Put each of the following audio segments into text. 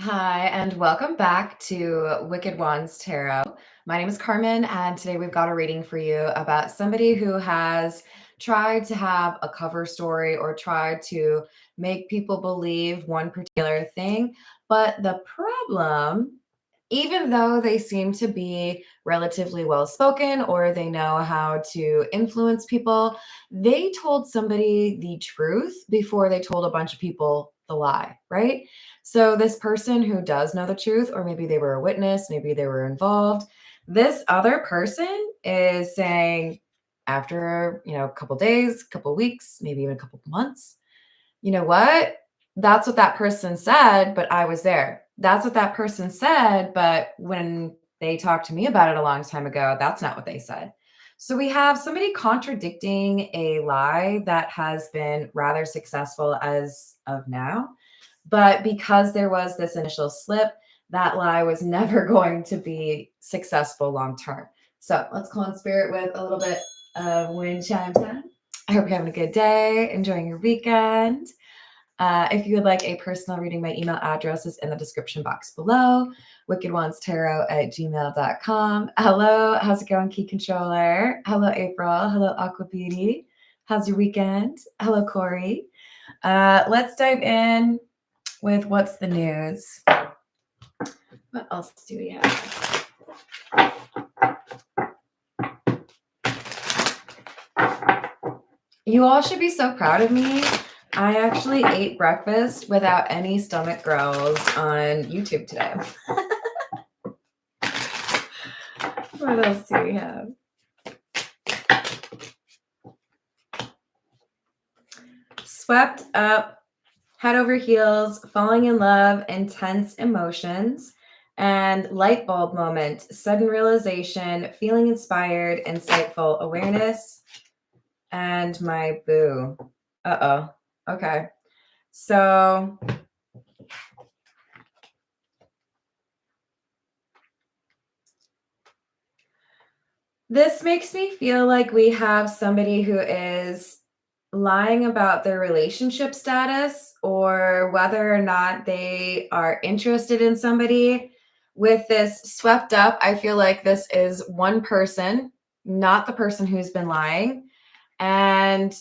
Hi, and welcome back to Wicked Ones Tarot. My name is Carmen, and today we've got a reading for you about somebody who has tried to have a cover story or tried to make people believe one particular thing. But the problem, even though they seem to be relatively well spoken or they know how to influence people, they told somebody the truth before they told a bunch of people the lie, right? So this person who does know the truth, or maybe they were a witness, maybe they were involved, this other person is saying after, a couple days, couple weeks, maybe even a couple months, you know what? That's what that person said, but I was there. That's what that person said, but when they talked to me about it a long time ago, that's not what they said. So we have somebody contradicting a lie that has been rather successful as of now. But because there was this initial slip, that lie was never going to be successful long term. So let's call in spirit with a little bit of wind chime time. I hope you're having a good day, enjoying your weekend. If you would like a personal reading, my email address is in the description box below, wickedonestarot@gmail.com. Hello, how's it going, Key Controller? Hello, April. Hello, Aqua Beauty. How's your weekend? Hello, Corey. Let's dive in with what's the news. What else do we have? You all should be so proud of me. I actually ate breakfast without any stomach growls on YouTube today. What else do we have? Swept up, head over heels, falling in love, intense emotions, and light bulb moment, sudden realization, feeling inspired, insightful awareness, and my boo. Uh-oh. Okay. So this makes me feel like we have somebody who is lying about their relationship status or whether or not they are interested in somebody. With this swept up, I feel like this is one person, not the person who's been lying. And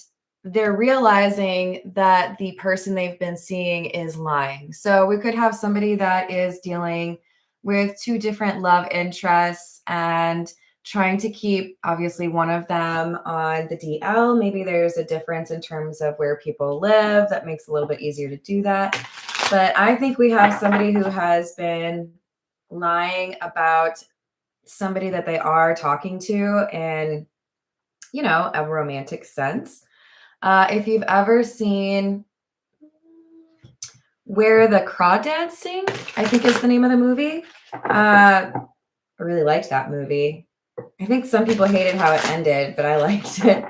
they're realizing that the person they've been seeing is lying. So we could have somebody that is dealing with two different love interests and trying to keep obviously one of them on the DL. Maybe there's a difference in terms of where people live that makes it a little bit easier to do that. But I think we have somebody who has been lying about somebody that they are talking to in, a romantic sense. If you've ever seen Where the Crawdads Sing, I think is the name of the movie. I really liked that movie. I think some people hated how it ended, but I liked it.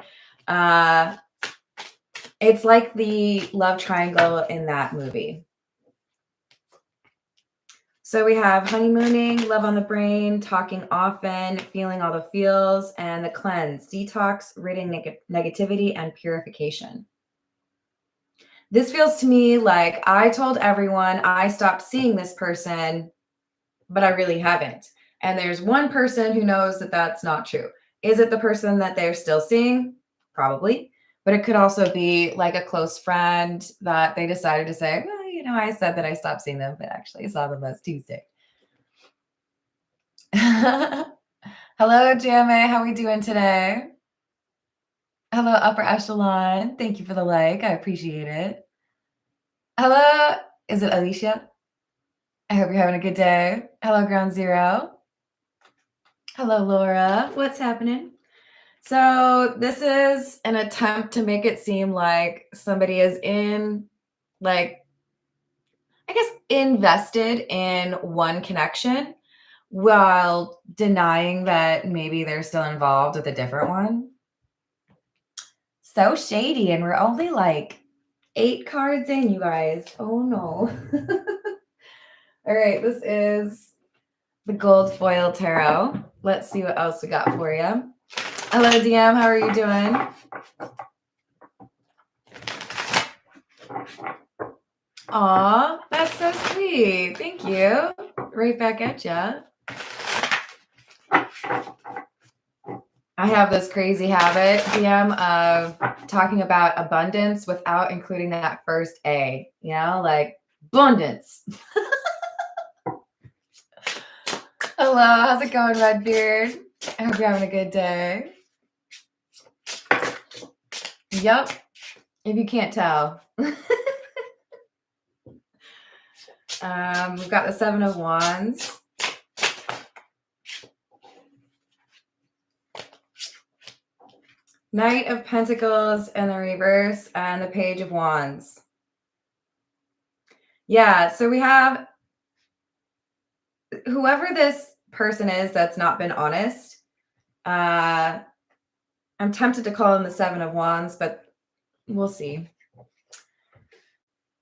It's like the love triangle in that movie. So we have honeymooning, love on the brain, talking often, feeling all the feels, and the cleanse, detox, ridding negativity, and purification. This feels to me like I told everyone I stopped seeing this person, but I really haven't. And there's one person who knows that that's not true. Is it the person that they're still seeing? Probably. But it could also be like a close friend that they decided to say, well, I said that I stopped seeing them, but actually I saw them last Tuesday. Hello, JMA. How are we doing today? Hello, Upper Echelon. Thank you for the like. I appreciate it. Hello. Is it Alicia? I hope you're having a good day. Hello, Ground Zero. Hello, Laura. What's happening? So this is an attempt to make it seem like somebody is invested in one connection while denying that maybe they're still involved with a different one. So shady, and we're only like 8 cards in, you guys. Oh no. All right, this is the gold foil tarot. Let's see what else we got for you. Hello, DM. How are you doing? Aw, that's so sweet. Thank you. Right back at ya. I have this crazy habit, DM, of talking about abundance without including that first A, like abundance. Hello, how's it going, Redbeard? I hope you're having a good day. Yep, if you can't tell. We've got the Seven of Wands. Knight of Pentacles in the reverse and the Page of Wands. Yeah, so we have whoever this person is that's not been honest. I'm tempted to call him the Seven of Wands, but we'll see.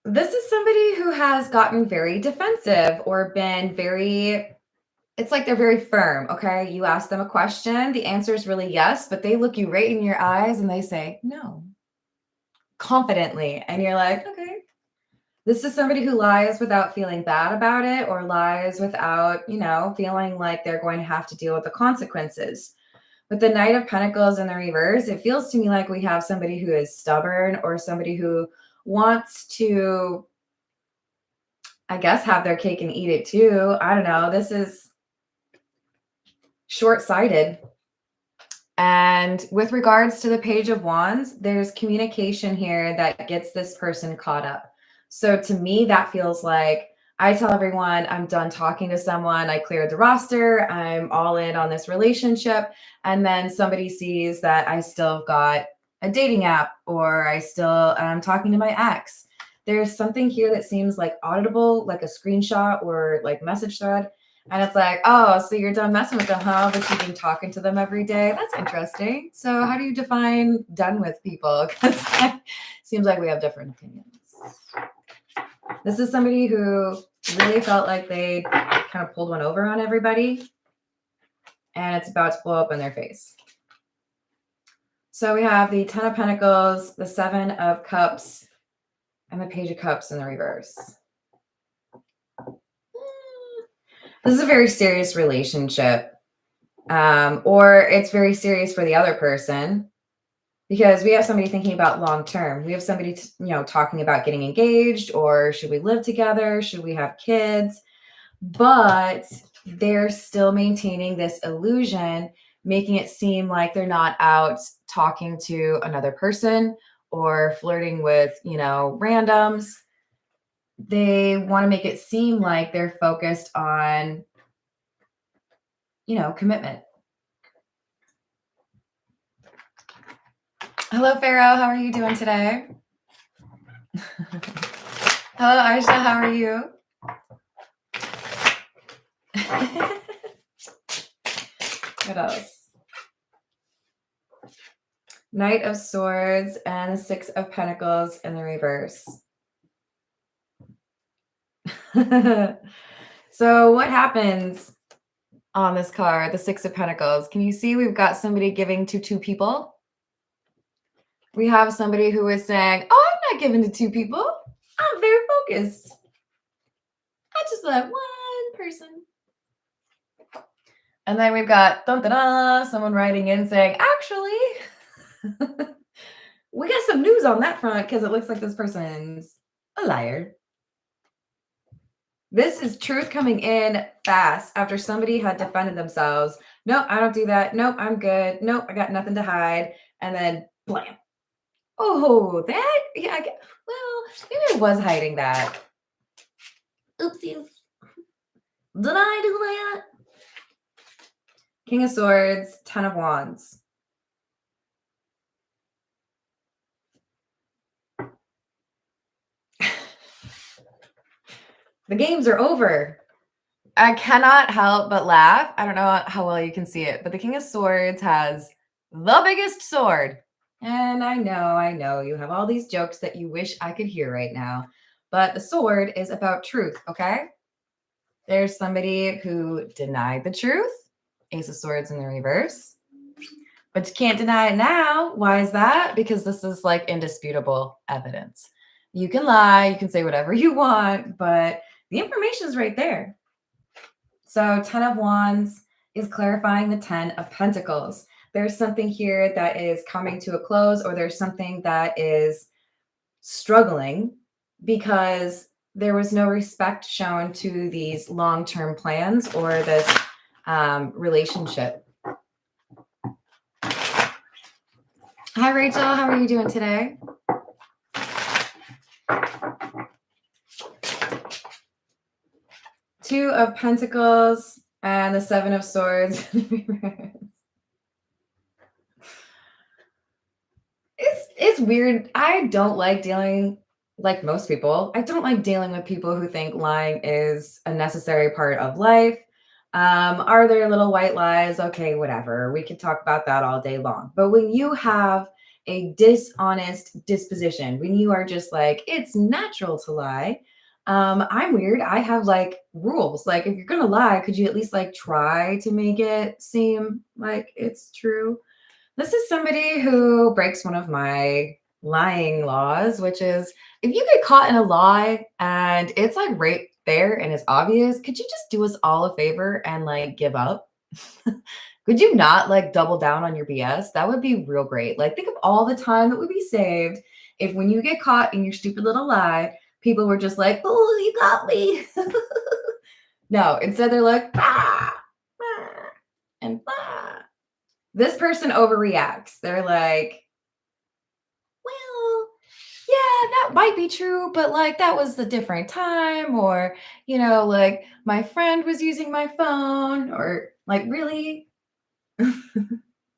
This is somebody who has gotten very defensive or been it's like they're very firm, okay? You ask them a question, the answer is really yes, but they look you right in your eyes and they say no, confidently. And you're like, okay. This is somebody who lies without feeling bad about it or lies without, feeling like they're going to have to deal with the consequences. With the Knight of Pentacles in the reverse, it feels to me like we have somebody who is stubborn or somebody who wants to, I guess, have their cake and eat it too. I don't know. This is short-sighted. And with regards to the Page of Wands, there's communication here that gets this person caught up. So to me, that feels like I tell everyone I'm done talking to someone. I cleared the roster. I'm all in on this relationship. And then somebody sees that I still got a dating app or I'm talking to my ex. There's something here that seems like auditable, like a screenshot or like message thread. And it's like, oh, so you're done messing with them, huh? But you've been talking to them every day. That's interesting. So how do you define done with people? Because it seems like we have different opinions. This is somebody who really felt like they kind of pulled one over on everybody. And it's about to blow up in their face. So we have the Ten of Pentacles, the Seven of Cups, and the Page of Cups in the reverse. This is a very serious relationship, or it's very serious for the other person because we have somebody thinking about long-term. We have somebody, talking about getting engaged or should we live together? Should we have kids? But they're still maintaining this illusion, making it seem like they're not out talking to another person or flirting with, randoms. They want to make it seem like they're focused on, commitment. Hello, Pharaoh. How are you doing today? Hello, Aisha. How are you? What else? Knight of Swords and the Six of Pentacles in the reverse. So what happens on this card, the Six of Pentacles? Can you see we've got somebody giving to two people? We have somebody who is saying, oh, I'm not giving to two people. I'm very focused. I just let one person. And then we've got someone writing in saying, actually, we got some news on that front because it looks like this person's a liar. This is truth coming in fast after somebody had defended themselves. Nope, I don't do that. Nope, I'm good. Nope, I got nothing to hide. And then blam. Oh, that? Yeah, well, maybe I was hiding that. Oopsies. Did I do that? King of Swords, Ten of Wands. The games are over. I cannot help but laugh. I don't know how well you can see it, but the King of Swords has the biggest sword. And I know, you have all these jokes that you wish I could hear right now. But the sword is about truth, okay? There's somebody who denied the truth. Ace of Swords in the reverse. But you can't deny it now. Why is that? Because this is like indisputable evidence. You can lie, you can say whatever you want, but the information is right there. So 10 of Wands is clarifying the 10 of Pentacles. There's something here that is coming to a close, or there's something that is struggling because there was no respect shown to these long-term plans or this relationship. Hi, Rachel. How are you doing today? Two of Pentacles and the Seven of Swords. It's weird. I don't like dealing, like most people, I don't like dealing with people who think lying is a necessary part of life. Are there little white lies? Okay, whatever. We could talk about that all day long. But when you have a dishonest disposition, when you are just like, it's natural to lie. I'm weird. I have like rules. Like, if you're gonna lie, could you at least like try to make it seem like it's true? This is somebody who breaks one of my lying laws, which is if you get caught in a lie and it's like right there and it's obvious, could you just do us all a favor and like give up? Could you not like double down on your BS? That would be real great. Like, think of all the time that would be saved if when you get caught in your stupid little lie, people were just like, oh, you got me. No, instead they're like, and this person overreacts. They're like, well, yeah, that might be true, but like that was a different time, or, like my friend was using my phone, or like, really?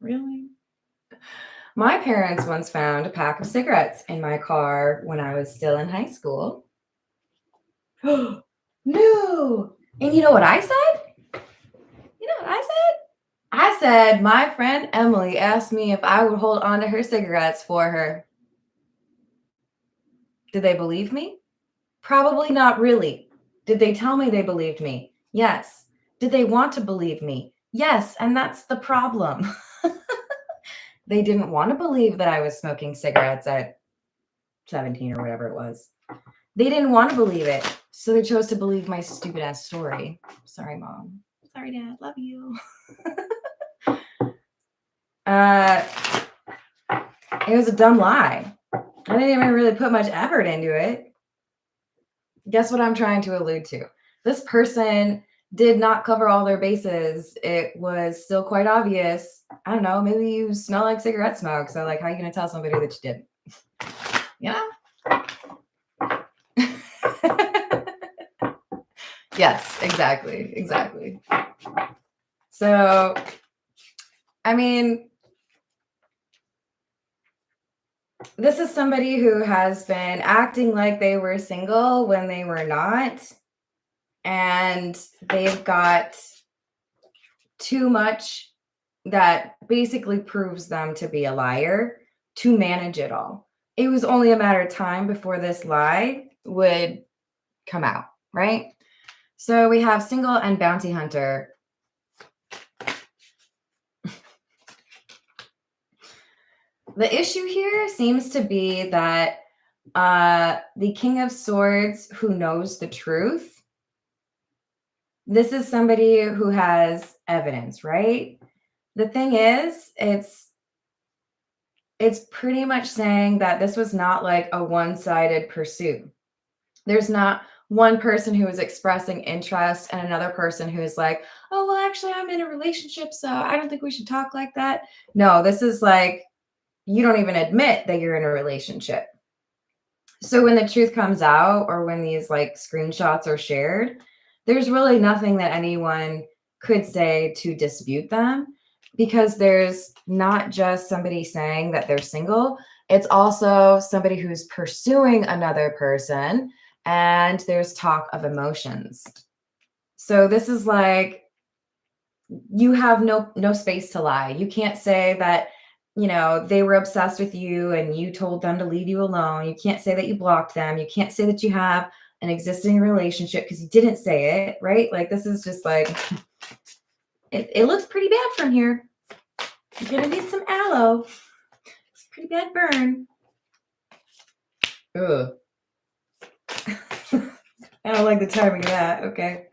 Really? My parents once found a pack of cigarettes in my car when I was still in high school. No. And you know what I said? You know what I said? I said, my friend Emily asked me if I would hold on to her cigarettes for her. Did they believe me? Probably not really. Did they tell me they believed me? Yes. Did they want to believe me? Yes. And that's the problem. They didn't want to believe that I was smoking cigarettes at 17 or whatever it was. They didn't want to believe it. So they chose to believe my stupid ass story. Sorry, Mom. Sorry, Dad. Love you. It was a dumb lie. I didn't even really put much effort into it. Guess what I'm trying to allude to? This person did not cover all their bases. It was still quite obvious. I don't know. Maybe you smell like cigarette smoke. So, like, how are you going to tell somebody that you didn't? You know? Yes, exactly. Exactly. So, I mean, this is somebody who has been acting like they were single when they were not. And they've got too much that basically proves them to be a liar to manage it all. It was only a matter of time before this lie would come out, right? So we have single and bounty hunter. The issue here seems to be that the King of Swords who knows the truth. This is somebody who has evidence, right? The thing is, it's pretty much saying that this was not like a one-sided pursuit. There's not one person who is expressing interest and another person who is like, oh, well, actually, I'm in a relationship, so I don't think we should talk like that. No, this is like, you don't even admit that you're in a relationship. So when the truth comes out, or when these like screenshots are shared, there's really nothing that anyone could say to dispute them, because there's not just somebody saying that they're single. It's also somebody who's pursuing another person, and there's talk of emotions. So this is like, you have no space to lie. You can't say that, they were obsessed with you and you told them to leave you alone. You can't say that you blocked them. You can't say that you have an existing relationship because you didn't say it, right? Like, this is just like, it looks pretty bad from here. You're going to need some aloe. It's a pretty bad burn. Ugh. I don't like the timing of that. Okay.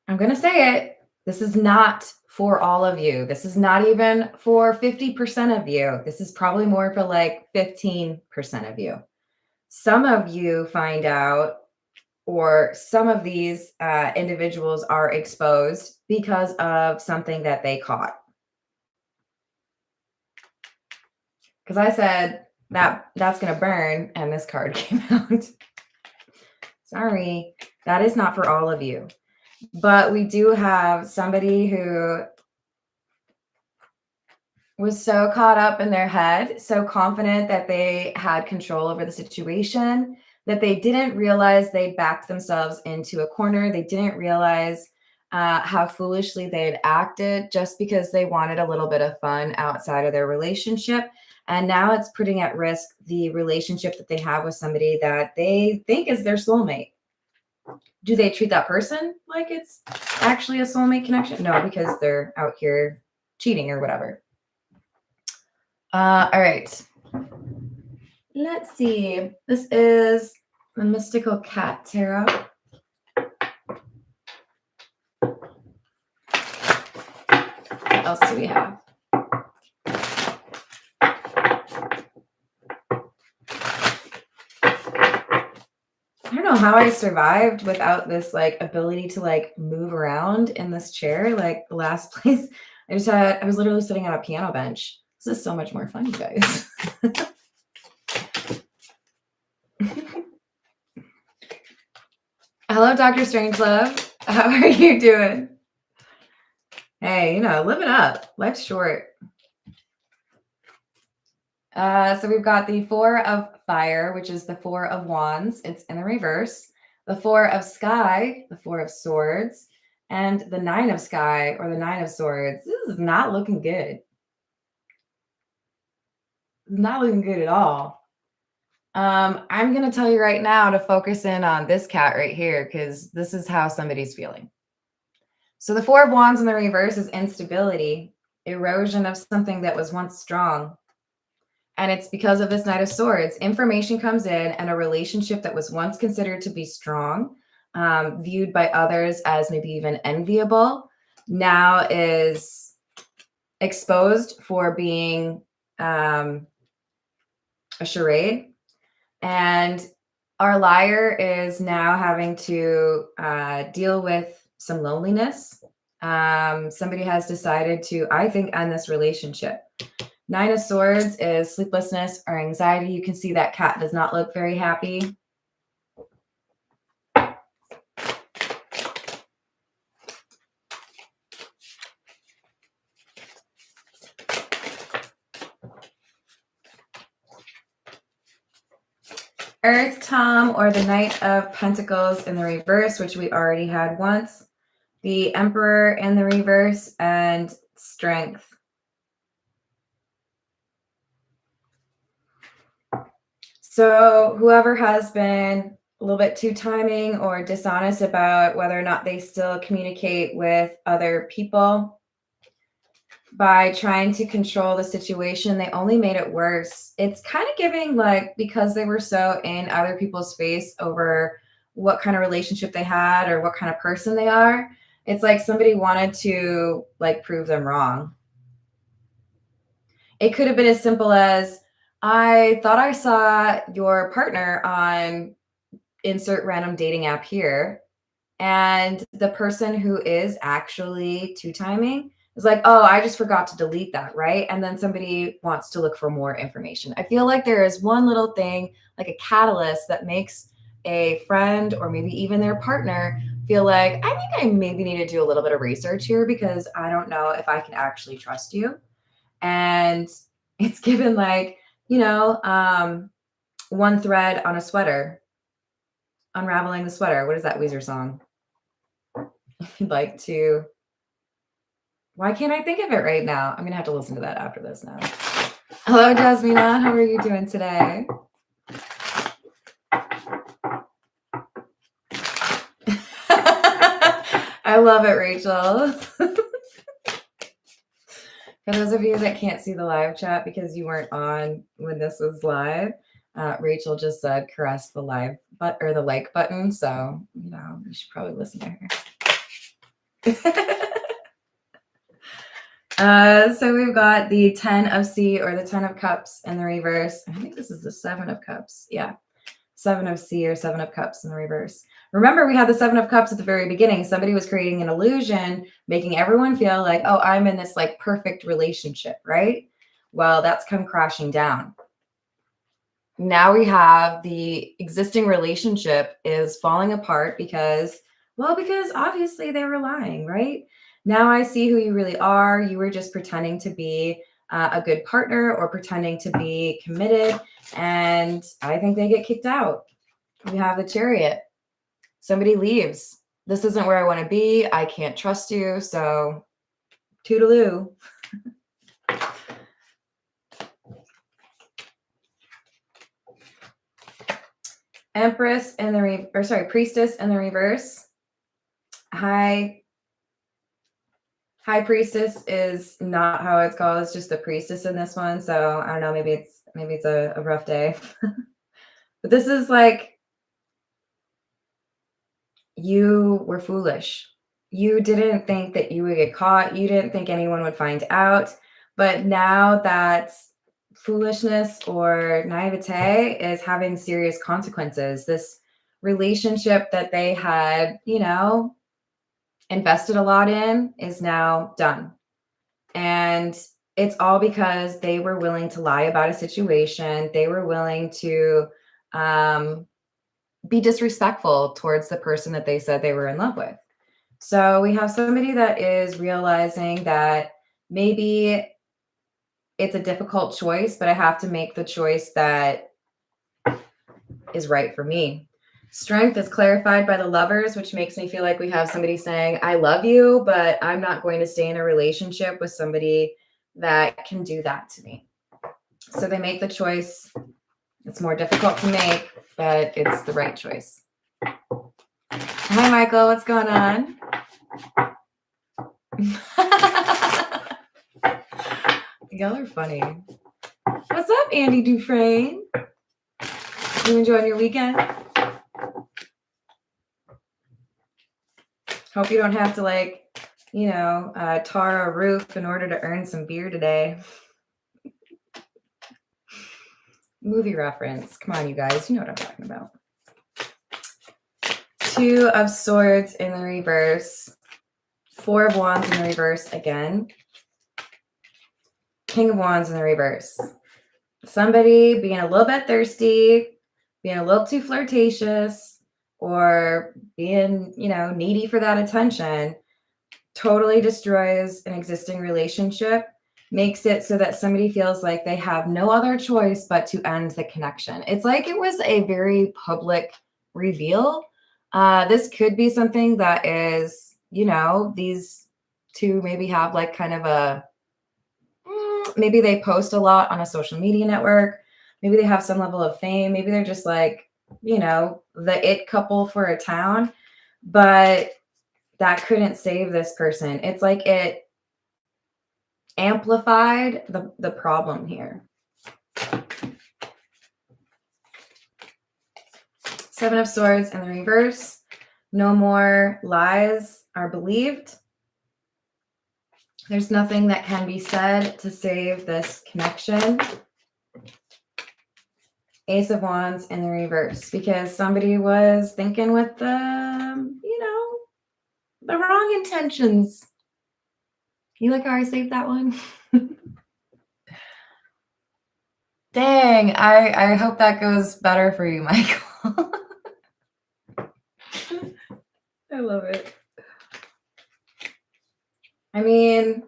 I'm going to say it. This is not for all of you. This is not even for 50% of you. This is probably more for like 15% of you. Some of you find out, or some of these individuals are exposed because of something that they caught. Because I said that's going to burn, and this card came out. Sorry, that is not for all of you. But we do have somebody who was so caught up in their head, so confident that they had control over the situation, that they didn't realize they backed themselves into a corner. They didn't realize how foolishly they had acted just because they wanted a little bit of fun outside of their relationship. And now it's putting at risk the relationship that they have with somebody that they think is their soulmate. Do they treat that person like it's actually a soulmate connection? No, because they're out here cheating or whatever. All right. Let's see. This is the Mystical Cat Tarot. What else do we have? I don't know how I survived without this like ability to like move around in this chair. Like the last place I was literally sitting on a piano bench. This is so much more fun, you guys. Hello, Dr. Strangelove. How are you doing? Hey, you know, live it up. Life's short. So we've got the Four of Fire, which is the Four of Wands. It's in the reverse. The Four of Sky, the Four of Swords, and the Nine of Sky, or the Nine of Swords. This is not looking good. Not looking good at all. I'm going to tell you right now to focus in on this cat right here, because this is how somebody's feeling. So the Four of Wands in the reverse is instability, erosion of something that was once strong. And it's because of this Knight of Swords. Information comes in, and a relationship that was once considered to be strong, viewed by others as maybe even enviable, now is exposed for being a charade. And our liar is now having to deal with some loneliness. Somebody has decided to, I think, end this relationship. Nine of Swords is sleeplessness or anxiety. You can see that cat does not look very happy. Earth Tom, or the Knight of Pentacles in the reverse, which we already had once. The Emperor in the reverse, and Strength. So whoever has been a little bit too timing or dishonest about whether or not they still communicate with other people, by trying to control the situation, they only made it worse. It's kind of giving like, because they were so in other people's face over what kind of relationship they had or what kind of person they are, it's like somebody wanted to like prove them wrong. It could have been as simple as, I thought I saw your partner on insert random dating app here, and the person who is actually two-timing is like, oh, I just forgot to delete that, right? And then somebody wants to look for more information. I feel like there is one little thing, like a catalyst, that makes a friend or maybe even their partner feel like, I think I maybe need to do a little bit of research here, because I don't know if I can actually trust you. And it's given like, one thread on a sweater, unraveling the sweater. What is that Weezer song? If you'd like to. Why can't I think of it right now? I'm going to have to listen to that after this now. Hello, Jasmina. How are you doing today? I love it, Rachel. For those of you that can't see the live chat because you weren't on when this was live, Rachel just said caress the live or the like button. So, you should probably listen to her. So we've got the 10 of C or the 10 of Cups in the reverse. I think this is the 7 of Cups. Yeah. 7 of C or 7 of Cups in the reverse. Remember, we had the 7 of Cups at the very beginning. Somebody was creating an illusion, making everyone feel like, oh, I'm in this like perfect relationship, right? Well, that's come crashing down. Now we have the existing relationship is falling apart because obviously they were lying, right? Now I see who you really are. You were just pretending to be a good partner or pretending to be committed. And I think they get kicked out. We have the Chariot. Somebody leaves. This isn't where I want to be. I can't trust you. So toodaloo. Empress in the Priestess in the reverse. High Priestess is not how it's called. It's just the Priestess in this one. So I don't know. Maybe it's a rough day. But this is like, you were foolish. You didn't think that you would get caught. You didn't think anyone would find out. But now that foolishness or naivete is having serious consequences. This relationship that they had, invested a lot in is now done. And it's all because they were willing to lie about a situation. They were willing to be disrespectful towards the person that they said they were in love with. So we have somebody that is realizing that maybe it's a difficult choice, but I have to make the choice that is right for me. Strength is clarified by the Lovers, which makes me feel like we have somebody saying, I love you, but I'm not going to stay in a relationship with somebody that can do that to me. So they make the choice. It's more difficult to make, but it's the right choice. Hi, Michael. What's going on? Y'all are funny. What's up, Andy Dufresne? You enjoying your weekend? Hope you don't have to tar a roof in order to earn some beer today. Movie reference. Come on, you guys. You know what I'm talking about. 2 of Swords in the reverse. 4 of Wands in the reverse again. King of Wands in the reverse. Somebody being a little bit thirsty, being a little too flirtatious, or being, needy for that attention totally destroys an existing relationship, makes it so that somebody feels like they have no other choice but to end the connection. It's like it was a very public reveal. This could be something that is, these two maybe have like kind of a, maybe they post a lot on a social media network. Maybe they have some level of fame. Maybe they're just like, the it couple for a town, but that couldn't save this person. It's like it amplified the problem here. 7 of Swords in the reverse. No more lies are believed. There's nothing that can be said to save this connection. Ace of Wands in the reverse, because somebody was thinking with the wrong intentions. You like how I saved that one? Dang, I hope that goes better for you, Michael. I love it. I mean,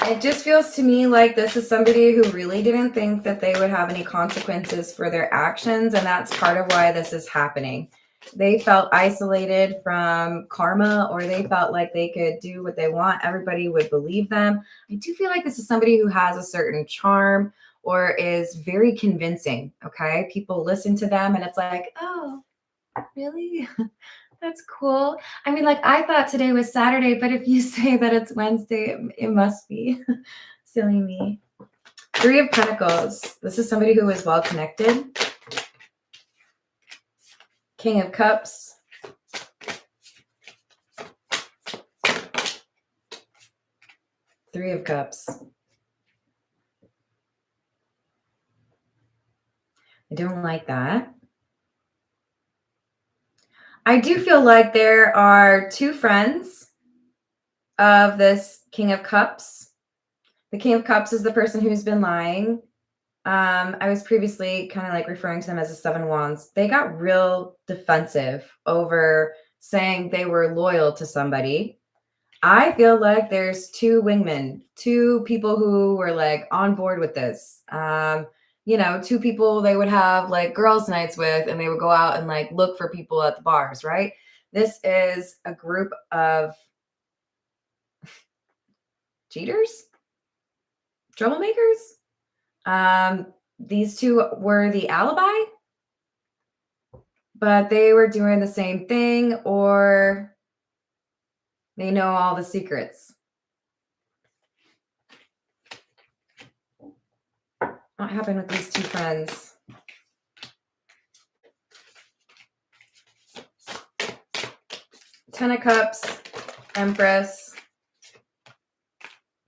it just feels to me like this is somebody who really didn't think that they would have any consequences for their actions, and that's part of why this is happening. They felt isolated from karma, or they felt like they could do what they want. Everybody would believe them. I do feel like this is somebody who has a certain charm or is very convincing, okay? People listen to them and it's like, oh, really? That's cool. I mean, like, I thought today was Saturday, but if you say that it's Wednesday, it must be. Silly me. Three of Pentacles. This is somebody who is well connected. King of Cups. Three of Cups. I don't like that. I do feel like there are two friends of this King of Cups. The King of Cups is the person who's been lying. I was previously kind of like referring to them as the Seven Wands. They got real defensive over saying they were loyal to somebody. I feel like there's two wingmen, two people who were like on board with this. Two people they would have like girls' nights with, and they would go out and like look for people at the bars, right? This is a group of cheaters, troublemakers. These two were the alibi, but they were doing the same thing, or they know all the secrets. What happened with these two friends? Ten of Cups, Empress,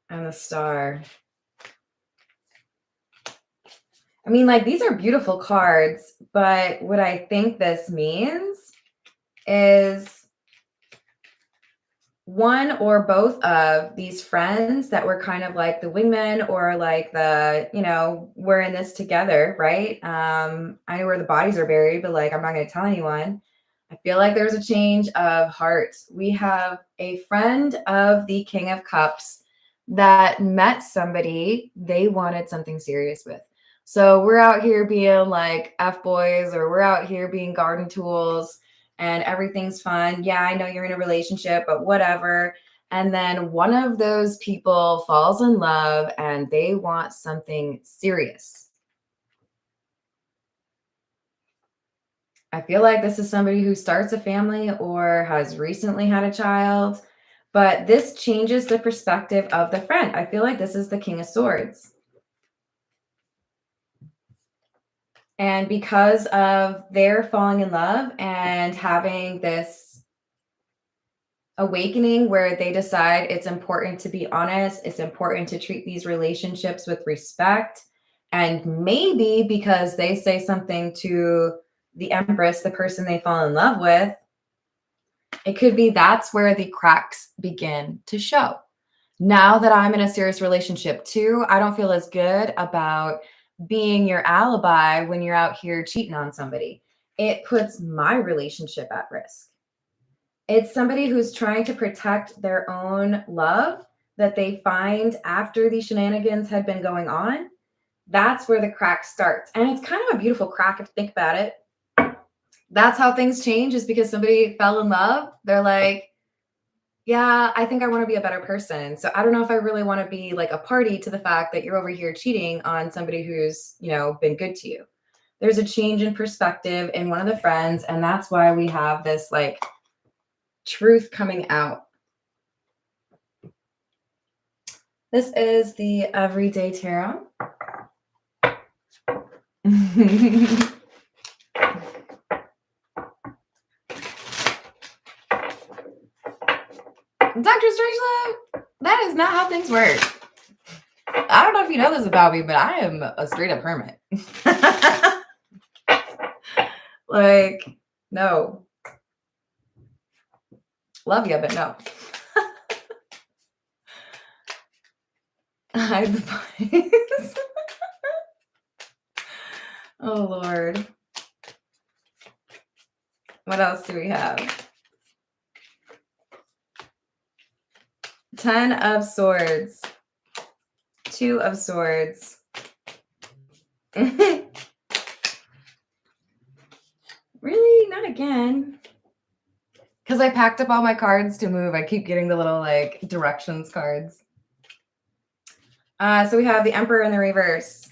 and the Star. I mean, like, these are beautiful cards, but what I think this means is one or both of these friends that were kind of like the wingmen, or like the, we're in this together, right? I know where the bodies are buried, but like, I'm not going to tell anyone. I feel like there's a change of heart. We have a friend of the King of Cups that met somebody they wanted something serious with. So we're out here being like F-boys, or we're out here being garden tools, and everything's fun. Yeah, I know you're in a relationship, but whatever. And then one of those people falls in love and they want something serious. I feel like this is somebody who starts a family or has recently had a child, but this changes the perspective of the friend. I feel like this is the King of Swords. And because of their falling in love and having this awakening where they decide it's important to be honest, it's important to treat these relationships with respect. And maybe because they say something to the Empress, the person they fall in love with, it could be that's where the cracks begin to show. Now that I'm in a serious relationship too, I don't feel as good about being your alibi when you're out here cheating on somebody. It puts my relationship at risk. It's somebody who's trying to protect their own love that they find after these shenanigans had been going on. That's where the crack starts. And it's kind of a beautiful crack if you think about it. That's how things change, is because somebody fell in love. They're like, yeah, I think I want to be a better person. So I don't know if I really want to be like a party to the fact that you're over here cheating on somebody who's, been good to you. There's a change in perspective in one of the friends. And that's why we have this like truth coming out. This is the Everyday Tarot. Dr. Strangelove, that is not how things work. I don't know if you know this about me, but I am a straight up hermit. Like, no. Love you, but no. Hide the bodies. Oh, Lord. What else do we have? 10 of Swords. 2 of Swords. Really? Not again. Because I packed up all my cards to move. I keep getting the little like directions cards. So we have the Emperor in the reverse.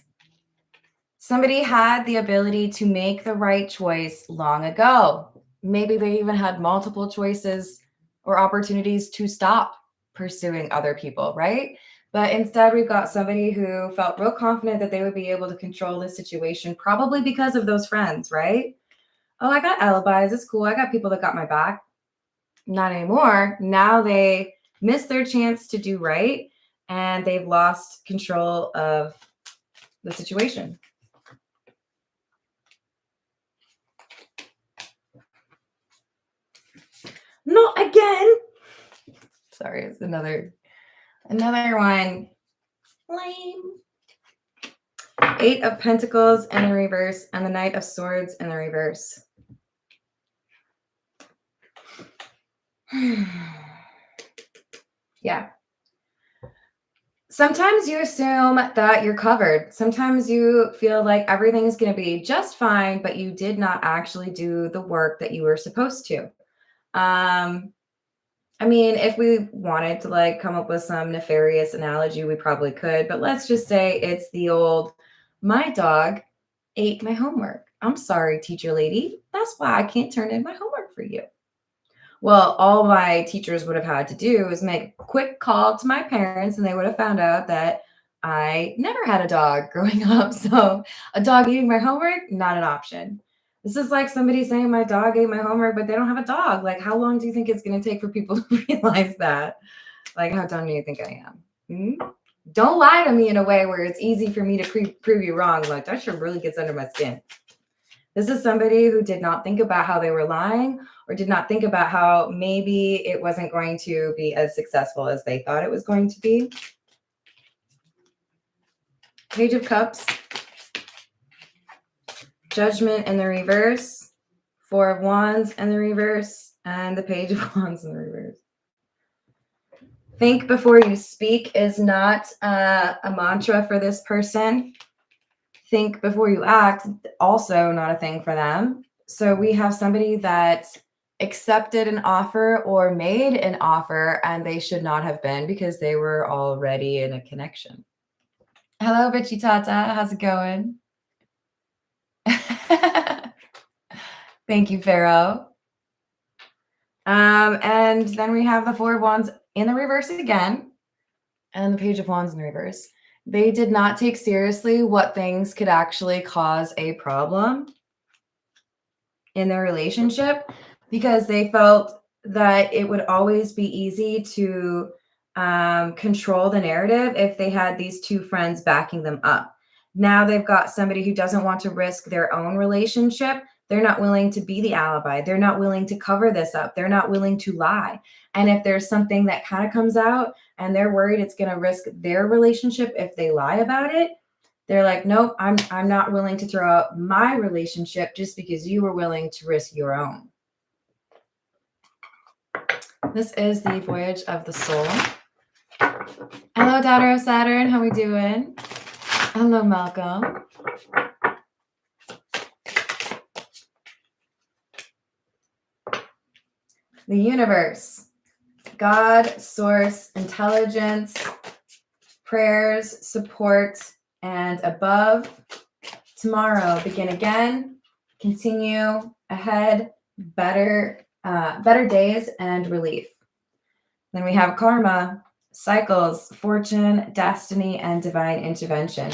Somebody had the ability to make the right choice long ago. Maybe they even had multiple choices or opportunities to stop pursuing other people, right? But instead, we've got somebody who felt real confident that they would be able to control the situation, probably because of those friends, right? Oh, I got alibis. It's cool. I got people that got my back. Not anymore. Now they missed their chance to do right, and they've lost control of the situation. Not again. Sorry, it's another one. Lame. 8 of Pentacles in the reverse and the Knight of Swords in the reverse. Yeah. Sometimes you assume that you're covered. Sometimes you feel like everything is going to be just fine, but you did not actually do the work that you were supposed to. I mean, if we wanted to like come up with some nefarious analogy, we probably could, but let's just say it's the old, my dog ate my homework. I'm sorry, teacher lady. That's why I can't turn in my homework for you. Well, all my teachers would have had to do is make a quick call to my parents, and they would have found out that I never had a dog growing up. So a dog eating my homework, not an option. This is like somebody saying my dog ate my homework, but they don't have a dog. Like, how long do you think it's going to take for people to realize that? Like, how dumb do you think I am? Don't lie to me in a way where it's easy for me to prove you wrong. Like, that shit really gets under my skin. This is somebody who did not think about how they were lying, or did not think about how maybe it wasn't going to be as successful as they thought it was going to be. Page of Cups. Judgment in the reverse. 4 of Wands in the reverse. And the Page of Wands in the reverse. Think before you speak is not a mantra for this person. Think before you act, also not a thing for them. So we have somebody that accepted an offer or made an offer, and they should not have been, because they were already in a connection. Hello, Bitchy Tata. How's it going? Thank you, Pharaoh. And then we have the 4 of Wands in the reverse again, and the Page of Wands in the reverse. They did not take seriously what things could actually cause a problem in their relationship, because they felt that it would always be easy to control the narrative if they had these 2 friends backing them up. Now they've got somebody who doesn't want to risk their own relationship. They're not willing to be the alibi. They're not willing to cover this up. They're not willing to lie. And if there's something that kind of comes out and they're worried it's going to risk their relationship if they lie about it, they're like, nope, I'm not willing to throw out my relationship just because you were willing to risk your own. This is the Voyage of the Soul. Hello, daughter of Saturn. How we doing? Hello, Malcolm. The universe, God, source, intelligence, prayers, support, and above. Tomorrow, begin again, continue ahead, better days and relief. Then we have karma, cycles, fortune, destiny, and divine intervention.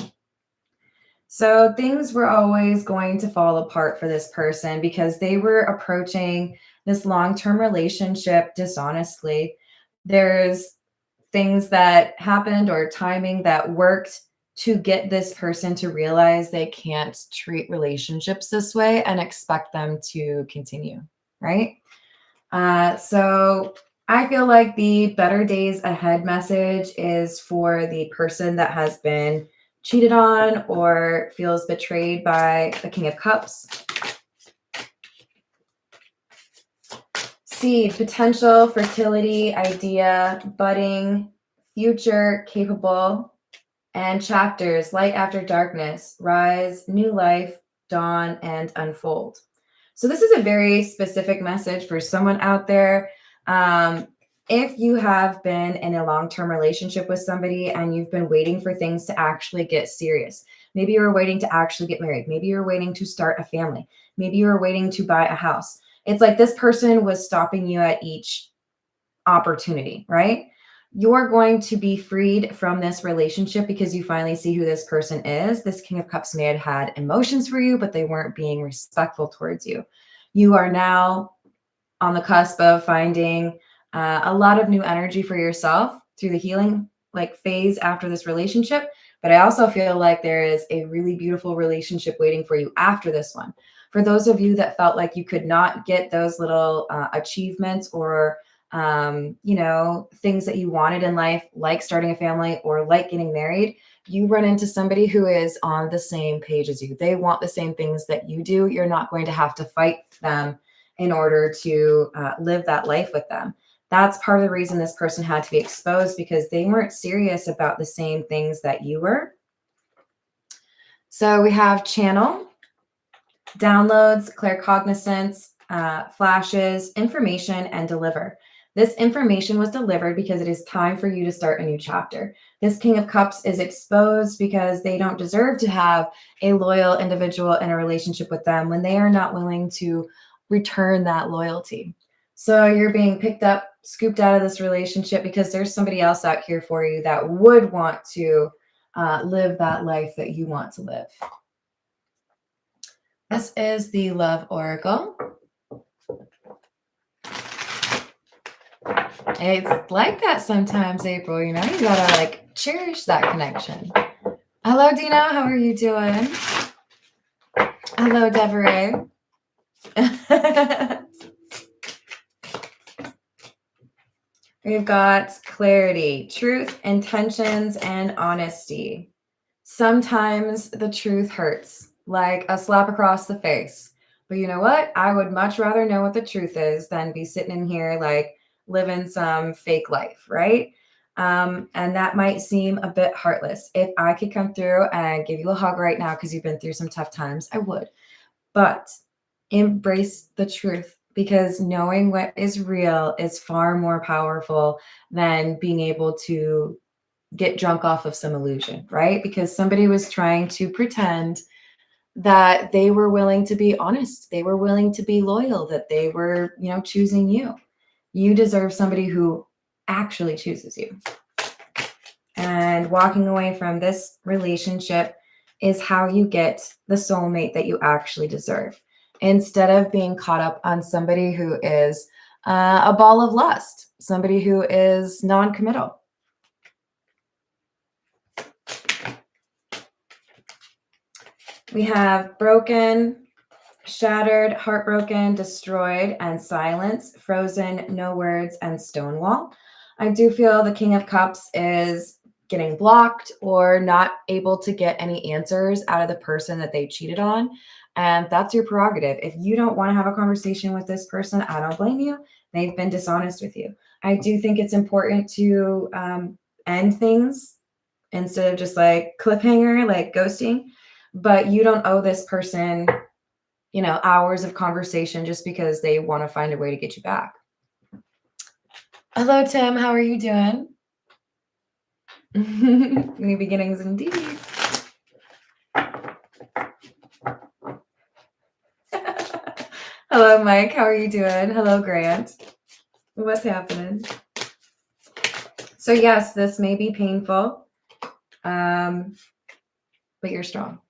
So things were always going to fall apart for this person because they were approaching this long-term relationship dishonestly. There's things that happened or timing that worked to get this person to realize they can't treat relationships this way and expect them to continue, right? So I feel like the better days ahead message is for the person that has been cheated on or feels betrayed by the King of Cups. Seed, potential, fertility, idea, budding, future, capable, and chapters, light after darkness, rise, new life, dawn, and unfold. So this is a very specific message for someone out there. If you have been in a long-term relationship with somebody and you've been waiting for things to actually get serious, maybe you were waiting to actually get married, maybe you're waiting to start a family, maybe you were waiting to buy a house. It's like this person was stopping you at each opportunity, right? You're going to be freed from this relationship because you finally see who this person is. This King of Cups may have had emotions for you, but they weren't being respectful towards you. You are now on the cusp of finding a lot of new energy for yourself through the healing like phase after this relationship. But I also feel like there is a really beautiful relationship waiting for you after this one. For those of you that felt like you could not get those little achievements or things that you wanted in life, like starting a family or like getting married, you run into somebody who is on the same page as you. They want the same things that you do. You're not going to have to fight them in order to live that life with them. That's part of the reason this person had to be exposed, because they weren't serious about the same things that you were. So we have channel, downloads, claircognizance, flashes, information, and deliver. This information was delivered because it is time for you to start a new chapter. This King of Cups is exposed because they don't deserve to have a loyal individual in a relationship with them when they are not willing to return that loyalty. So you're being picked up, scooped out of this relationship because there's somebody else out here for you that would want to live that life that you want to live. This is the Love Oracle. It's like that sometimes, April, you gotta like cherish that connection. Hello, Dina, how are you doing? Hello, Deborah. We've got clarity, truth, intentions, and honesty. Sometimes the truth hurts, like a slap across the face. But you know what? I would much rather know what the truth is than be sitting in here like living some fake life, right? And that might seem a bit heartless. If I could come through and give you a hug right now because you've been through some tough times, I would. But embrace the truth, because knowing what is real is far more powerful than being able to get drunk off of some illusion, right? Because somebody was trying to pretend that they were willing to be honest, they were willing to be loyal, that they were, choosing you. You deserve somebody who actually chooses you. And walking away from this relationship is how you get the soulmate that you actually deserve, instead of being caught up on somebody who is a ball of lust, somebody who is non-committal. We have broken, shattered, heartbroken, destroyed, and silence, frozen, no words, and stonewall. I do feel the King of Cups is getting blocked or not able to get any answers out of the person that they cheated on. And that's your prerogative. If you don't want to have a conversation with this person, I don't blame you. They've been dishonest with you. I do think it's important to end things instead of just like cliffhanger, like ghosting. But you don't owe this person, hours of conversation just because they want to find a way to get you back. Hello, Tim. How are you doing? New beginnings indeed. Hello, Mike. How are you doing? Hello, Grant. What's happening? So yes, this may be painful, but you're strong.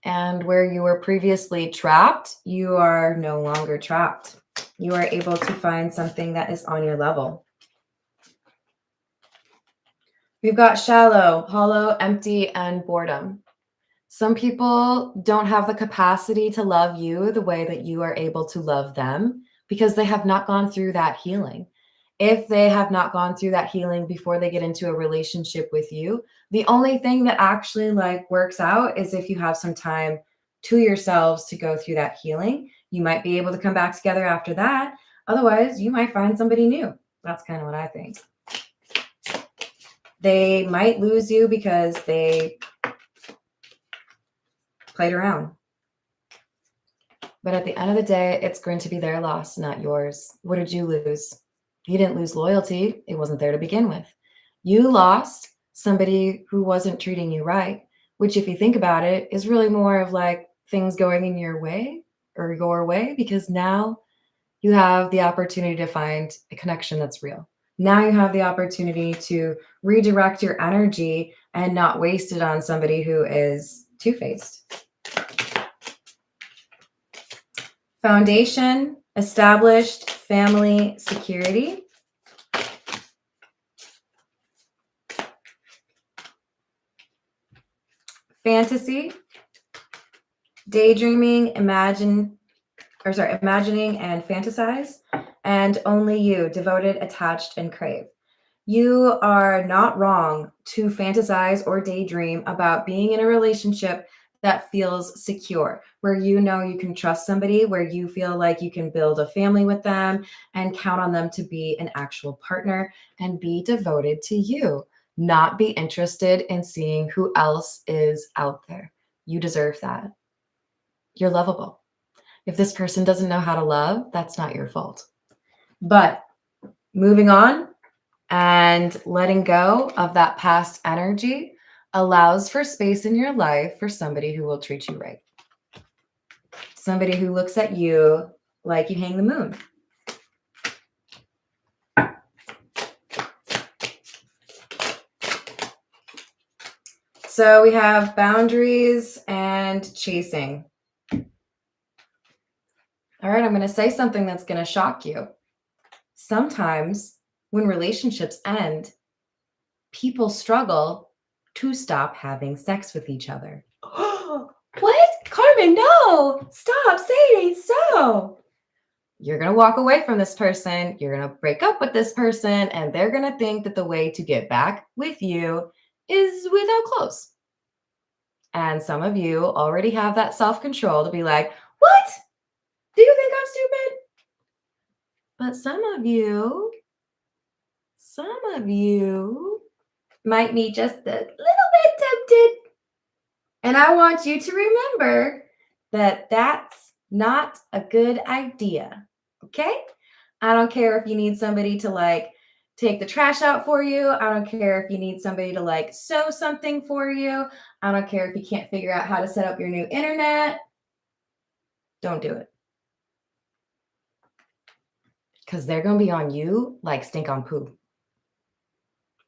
And where you were previously trapped, you are no longer trapped. You are able to find something that is on your level. We've got shallow, hollow, empty, and boredom. Some people don't have the capacity to love you the way that you are able to love them because they have not gone through that healing. If they have not gone through that healing before they get into a relationship with you, the only thing that actually works out is if you have some time to yourselves to go through that healing. You might be able to come back together after that. Otherwise, you might find somebody new. That's kind of what I think. They might lose you because they played around. But at the end of the day, it's going to be their loss, not yours. What did you lose? You didn't lose loyalty. It wasn't there to begin with. You lost somebody who wasn't treating you right, which if you think about it, is really more of things going in your way or your way, because now you have the opportunity to find a connection that's real. Now you have the opportunity to redirect your energy and not waste it on somebody who is two-faced. Foundation, established, family, security. Fantasy, daydreaming, imagining and fantasize, and only you, devoted, attached, and crave. You are not wrong to fantasize or daydream about being in a relationship that feels secure, where you know you can trust somebody, where you feel like you can build a family with them and count on them to be an actual partner and be devoted to you, not be interested in seeing who else is out there. You deserve that. You're lovable. If this person doesn't know how to love, that's not your fault. But moving on and letting go of that past energy allows for space in your life for somebody who will treat you right. Somebody who looks at you like you hang the moon. So we have boundaries and chasing. All right, I'm going to say something that's going to shock you. Sometimes when relationships end, people struggle to stop having sex with each other. What? Carmen, no! Stop saying so! You're going to walk away from this person, you're going to break up with this person, and they're going to think that the way to get back with you is without clothes. And some of you already have that self-control to be like, what? Do you think I'm stupid? But some of you might be just a little bit tempted. And I want you to remember that that's not a good idea. Okay? I don't care if you need somebody to like take the trash out for you. I don't care if you need somebody to like sew something for you. I don't care if you can't figure out how to set up your new internet. Don't do it. Because they're going to be on you like stink on poo.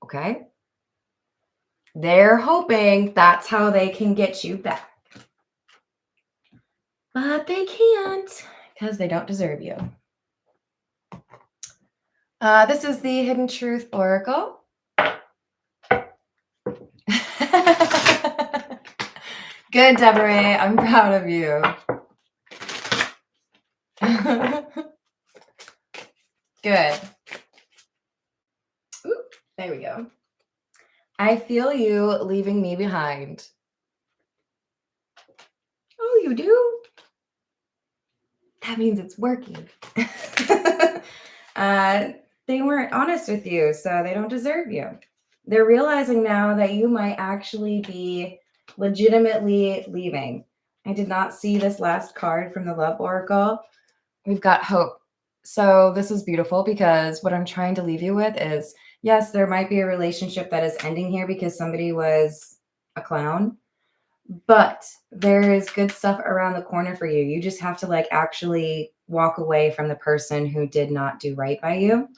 Okay? They're hoping that's how they can get you back. But they can't because they don't deserve you. This is the Hidden Truth Oracle. Good, Deborah. I'm proud of you. Good. Ooh, there we go. I feel you leaving me behind. Oh, you do? That means it's working. They weren't honest with you, so they don't deserve you. They're realizing now that you might actually be legitimately leaving. I did not see this last card from the Love Oracle. We've got hope. So this is beautiful because what I'm trying to leave you with is, yes, there might be a relationship that is ending here because somebody was a clown, but there is good stuff around the corner for you. You just have to like actually walk away from the person who did not do right by you.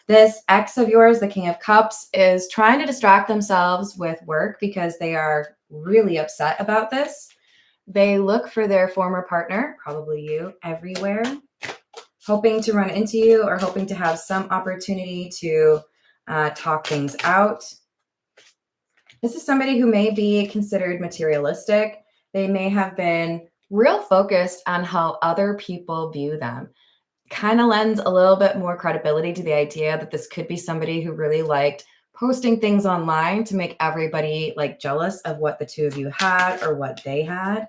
This ex of yours, the King of Cups, is trying to distract themselves with work because they are really upset about this. They look for their former partner, probably you, everywhere, hoping to run into you or hoping to have some opportunity to talk things out. This is somebody who may be considered materialistic. They may have been real focused on how other people view them. Kind of lends a little bit more credibility to the idea that this could be somebody who really liked posting things online to make everybody like jealous of what the two of you had or what they had.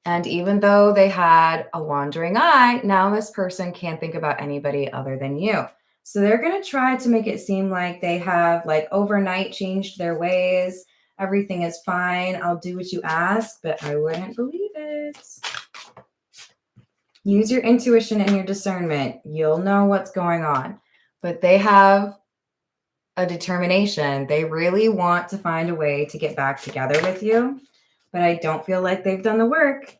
And even though they had a wandering eye, now this person can't think about anybody other than you. So they're going to try to make it seem like they have like overnight changed their ways. Everything is fine. I'll do what you ask, but I wouldn't believe it. Use your intuition and your discernment. You'll know what's going on. But they have a determination. They really want to find a way to get back together with you. But I don't feel like they've done the work.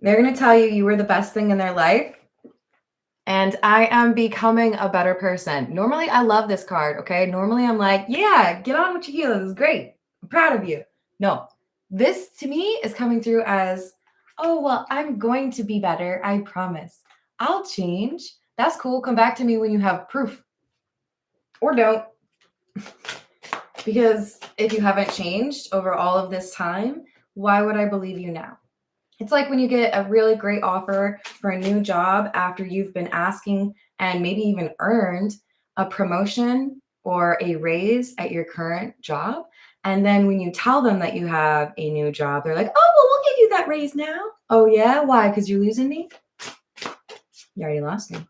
They're going to tell you you were the best thing in their life. And I am becoming a better person. Normally, I love this card, okay? Normally, I'm like, yeah, get on with your heels. This is great. I'm proud of you. No, this to me is coming through as, oh, well, I'm going to be better. I promise. I'll change. That's cool. Come back to me when you have proof. Or don't. Because if you haven't changed over all of this time, why would I believe you now? It's like when you get a really great offer for a new job after you've been asking and maybe even earned a promotion or a raise at your current job. And then when you tell them that you have a new job, they're like, oh, well, we'll give you that raise now. Oh, yeah? Why? Because you're losing me? You already lost me.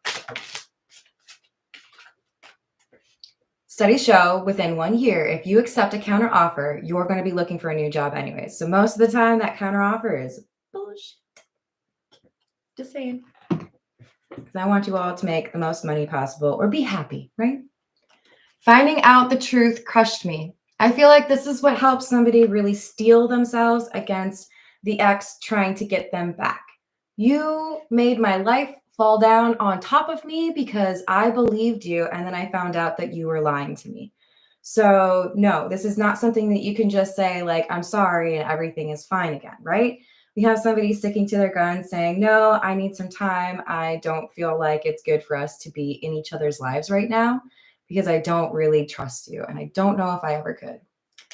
Studies show within 1 year, if you accept a counter offer, you're going to be looking for a new job anyways. So most of the time, that counter offer is bullshit. Just saying. Because I want you all to make the most money possible or be happy, right? Finding out the truth crushed me. I feel like this is what helps somebody really steel themselves against the ex trying to get them back. You made my life fall down on top of me because I believed you, and then I found out that you were lying to me. So no, this is not something that you can just say like, I'm sorry and everything is fine again, right? We have somebody sticking to their guns saying, no, I need some time. I don't feel like it's good for us to be in each other's lives right now because I don't really trust you. And I don't know if I ever could.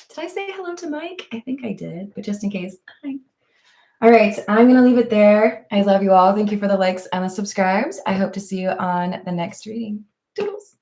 Did I say hello to Mike? I think I did, but just in case. Hi. All right, I'm going to leave it there. I love you all. Thank you for the likes and the subscribes. I hope to see you on the next reading. Doodles.